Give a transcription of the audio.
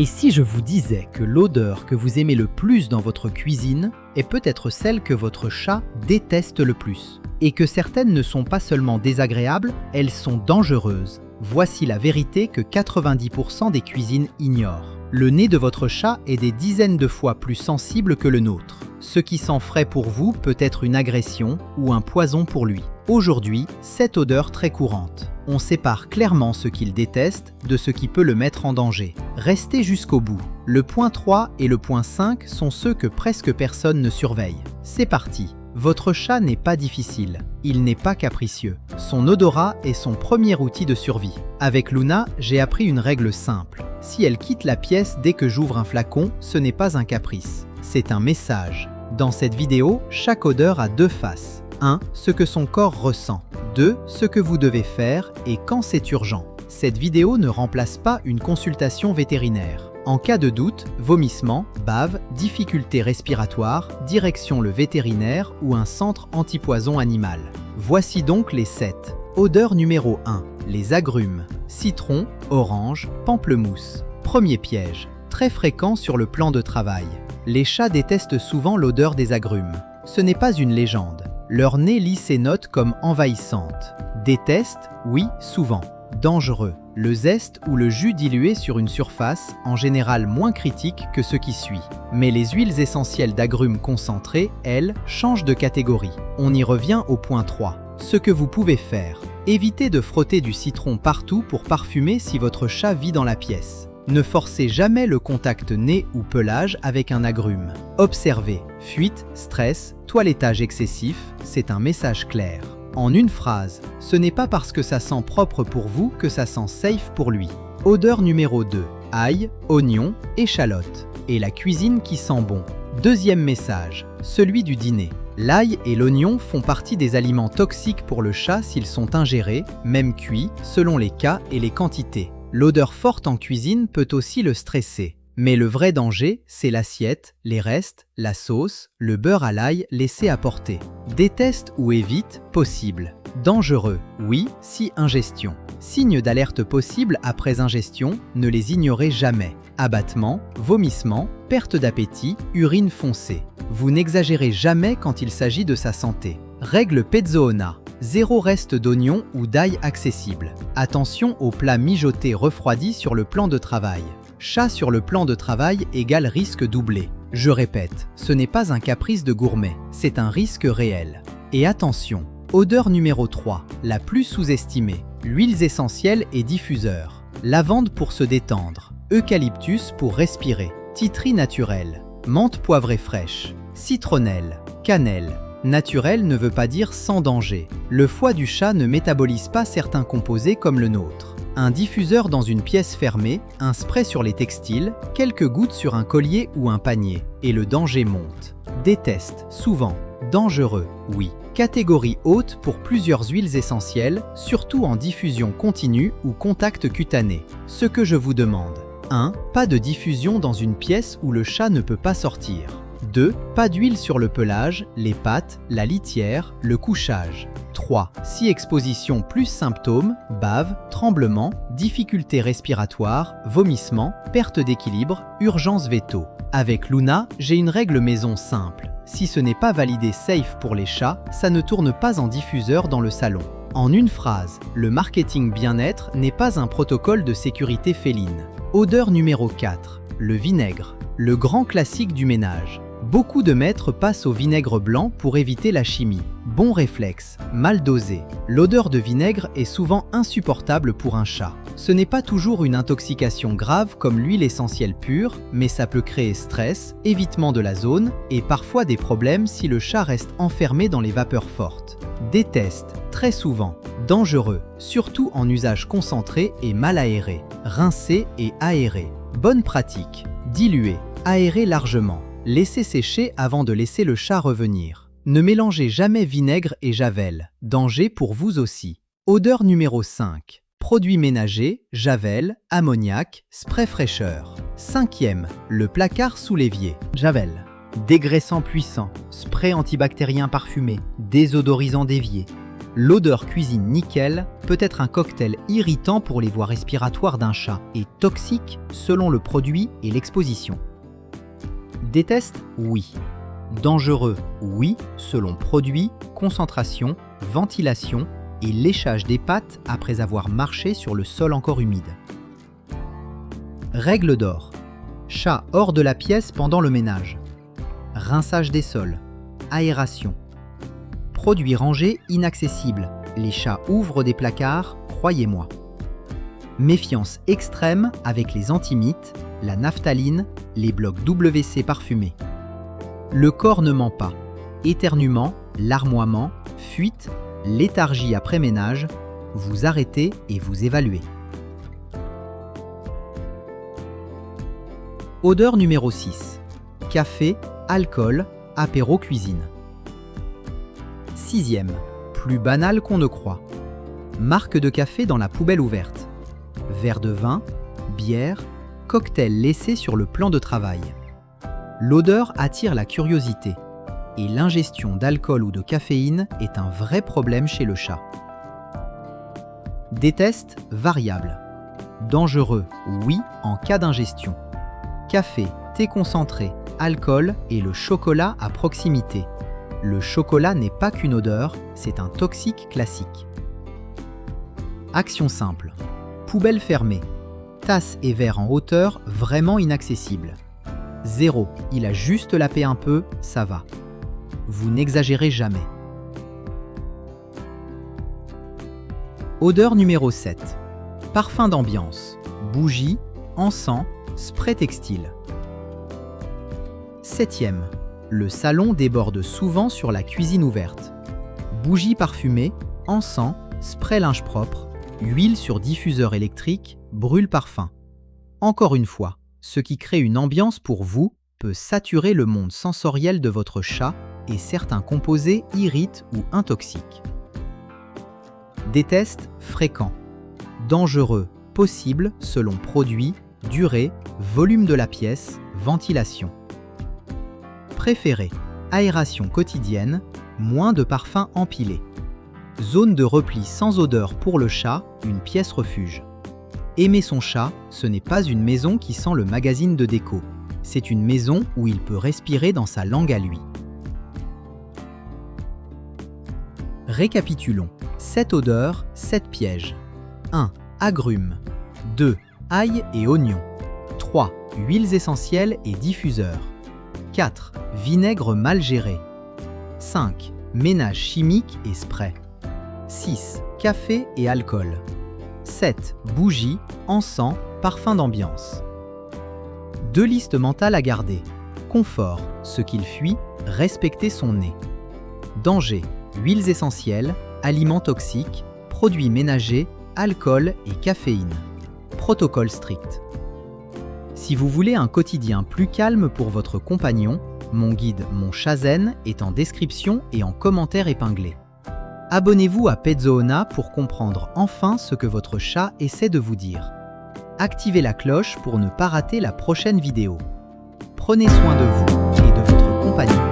Et si je vous disais que l'odeur que vous aimez le plus dans votre cuisine est peut-être celle que votre chat déteste le plus, et que certaines ne sont pas seulement désagréables, elles sont dangereuses. Voici la vérité que 90% des cuisines ignorent. Le nez de votre chat est des dizaines de fois plus sensible que le nôtre. Ce qui sent frais pour vous peut être une agression ou un poison pour lui. Aujourd'hui, cette odeur très courante. On sépare clairement ce qu'il déteste de ce qui peut le mettre en danger. Restez jusqu'au bout. Le point 3 et le point 5 sont ceux que presque personne ne surveille. C'est parti. Votre chat n'est pas difficile, il n'est pas capricieux. Son odorat est son premier outil de survie. Avec Luna, j'ai appris une règle simple. Si elle quitte la pièce dès que j'ouvre un flacon, ce n'est pas un caprice, c'est un message. Dans cette vidéo, chaque odeur a deux faces. 1. Ce que son corps ressent. 2. Ce que vous devez faire et quand c'est urgent. Cette vidéo ne remplace pas une consultation vétérinaire. En cas de doute, vomissement, bave, difficultés respiratoires, direction le vétérinaire ou un centre antipoison animal. Voici donc les 7. Odeur numéro 1. Les agrumes. Citron, orange, pamplemousse. Premier piège. Très fréquent sur le plan de travail. Les chats détestent souvent l'odeur des agrumes. Ce n'est pas une légende. Leur nez lit ces notes comme envahissantes. Déteste, oui, souvent. Dangereux. Le zeste ou le jus dilué sur une surface, en général moins critique que ce qui suit. Mais les huiles essentielles d'agrumes concentrées, elles, changent de catégorie. On y revient au point 3. Ce que vous pouvez faire. Évitez de frotter du citron partout pour parfumer si votre chat vit dans la pièce. Ne forcez jamais le contact nez ou pelage avec un agrume. Observez. Fuite, stress, toilettage excessif, c'est un message clair. En une phrase, ce n'est pas parce que ça sent propre pour vous que ça sent safe pour lui. Odeur numéro 2. Ail, oignon, échalote. Et la cuisine qui sent bon. Deuxième message, celui du dîner. L'ail et l'oignon font partie des aliments toxiques pour le chat s'ils sont ingérés, même cuits, selon les cas et les quantités. L'odeur forte en cuisine peut aussi le stresser. Mais le vrai danger, c'est l'assiette, les restes, la sauce, le beurre à l'ail laissé à portée. Déteste ou évite, possible. Dangereux, oui, si ingestion. Signes d'alerte possible après ingestion, ne les ignorez jamais. Abattement, vomissement, perte d'appétit, urine foncée. Vous n'exagérez jamais quand il s'agit de sa santé. Règle Pezzoona. 0 reste d'oignon ou d'ail accessible. Attention aux plats mijotés refroidis sur le plan de travail. Chat sur le plan de travail égale risque doublé. Je répète, ce n'est pas un caprice de gourmet, c'est un risque réel. Et attention, odeur numéro 3, la plus sous-estimée. Huiles essentielles et diffuseurs. Lavande pour se détendre. Eucalyptus pour respirer. Titri naturel. Menthe poivrée fraîche. Citronnelle. Cannelle. Naturel ne veut pas dire sans danger. Le foie du chat ne métabolise pas certains composés comme le nôtre. Un diffuseur dans une pièce fermée, un spray sur les textiles, quelques gouttes sur un collier ou un panier, et le danger monte. Déteste, souvent. Dangereux, oui. Catégorie haute pour plusieurs huiles essentielles, surtout en diffusion continue ou contact cutané. Ce que je vous demande. 1. Pas de diffusion dans une pièce où le chat ne peut pas sortir. 2. Pas d'huile sur le pelage, les pattes, la litière, le couchage. 3. Si exposition plus symptômes, bave, tremblement, difficultés respiratoires, vomissement, perte d'équilibre, urgence veto. Avec Luna, j'ai une règle maison simple. Si ce n'est pas validé safe pour les chats, ça ne tourne pas en diffuseur dans le salon. En une phrase, le marketing bien-être n'est pas un protocole de sécurité féline. Odeur numéro 4. Le vinaigre. Le grand classique du ménage. Beaucoup de maîtres passent au vinaigre blanc pour éviter la chimie. Bon réflexe, mal dosé. L'odeur de vinaigre est souvent insupportable pour un chat. Ce n'est pas toujours une intoxication grave comme l'huile essentielle pure, mais ça peut créer stress, évitement de la zone et parfois des problèmes si le chat reste enfermé dans les vapeurs fortes. Déteste, très souvent. Dangereux, surtout en usage concentré et mal aéré. Rincer et aérer. Bonne pratique. Diluer, aérer largement. Laissez sécher avant de laisser le chat revenir. Ne mélangez jamais vinaigre et javel. Danger pour vous aussi. Odeur numéro 5. Produits ménagers, javel, ammoniac, spray fraîcheur. 5e. Le placard sous l'évier. Javel. Dégraissant puissant. Spray antibactérien parfumé. Désodorisant d'évier. L'odeur cuisine nickel peut être un cocktail irritant pour les voies respiratoires d'un chat et toxique selon le produit et l'exposition. Déteste, oui. Dangereux, oui, selon produit, concentration, ventilation et léchage des pattes après avoir marché sur le sol encore humide. Règle d'or. Chat hors de la pièce pendant le ménage. Rinçage des sols. Aération. Produits rangés inaccessibles. Les chats ouvrent des placards, croyez-moi. Méfiance extrême avec les antimites, la naphtaline, les blocs WC parfumés. Le corps ne ment pas. Éternuement, larmoiement, fuite, léthargie après ménage, vous arrêtez et vous évaluez. Odeur numéro 6. Café, alcool, apéro cuisine. 6e. Plus banal qu'on ne croit. Marque de café dans la poubelle ouverte. Verre de vin, bière, cocktail laissé sur le plan de travail. L'odeur attire la curiosité et l'ingestion d'alcool ou de caféine est un vrai problème chez le chat. Déteste, variable. Dangereux, oui, en cas d'ingestion. Café, thé concentré, alcool et le chocolat à proximité. Le chocolat n'est pas qu'une odeur, c'est un toxique classique. Action simple. Poubelle fermée. Tasse et verre en hauteur vraiment inaccessibles. 0, il a juste lapé un peu, ça va. Vous n'exagérez jamais. Odeur numéro 7. Parfum d'ambiance. Bougie, encens, spray textile. 7e. Le salon déborde souvent sur la cuisine ouverte. Bougie parfumée, encens, spray linge propre, huile sur diffuseur électrique, brûle parfum. Encore une fois, ce qui crée une ambiance pour vous peut saturer le monde sensoriel de votre chat et certains composés irritent ou intoxiquent. Déteste, fréquent. Dangereux, possible selon produit, durée, volume de la pièce, ventilation. Préféré, aération quotidienne, moins de parfums empilés. Zone de repli sans odeur pour le chat, une pièce refuge. Aimer son chat, ce n'est pas une maison qui sent le magazine de déco. C'est une maison où il peut respirer dans sa langue à lui. Récapitulons. 7 odeurs, 7 pièges. 1. Agrumes. 2. Ail et oignons. 3. Huiles essentielles et diffuseurs. 4. Vinaigre mal géré. 5. Ménage chimique et spray. 6. Café et alcool. 7. Bougie, encens, parfum d'ambiance. 2 listes mentales à garder. Confort, ce qu'il fuit, respecter son nez. Danger, huiles essentielles, aliments toxiques, produits ménagers, alcool et caféine. Protocole strict. Si vous voulez un quotidien plus calme pour votre compagnon, mon guide Mon Chat Zen est en description et en commentaire épinglé. Abonnez-vous à Petzoona pour comprendre enfin ce que votre chat essaie de vous dire. Activez la cloche pour ne pas rater la prochaine vidéo. Prenez soin de vous et de votre compagnon.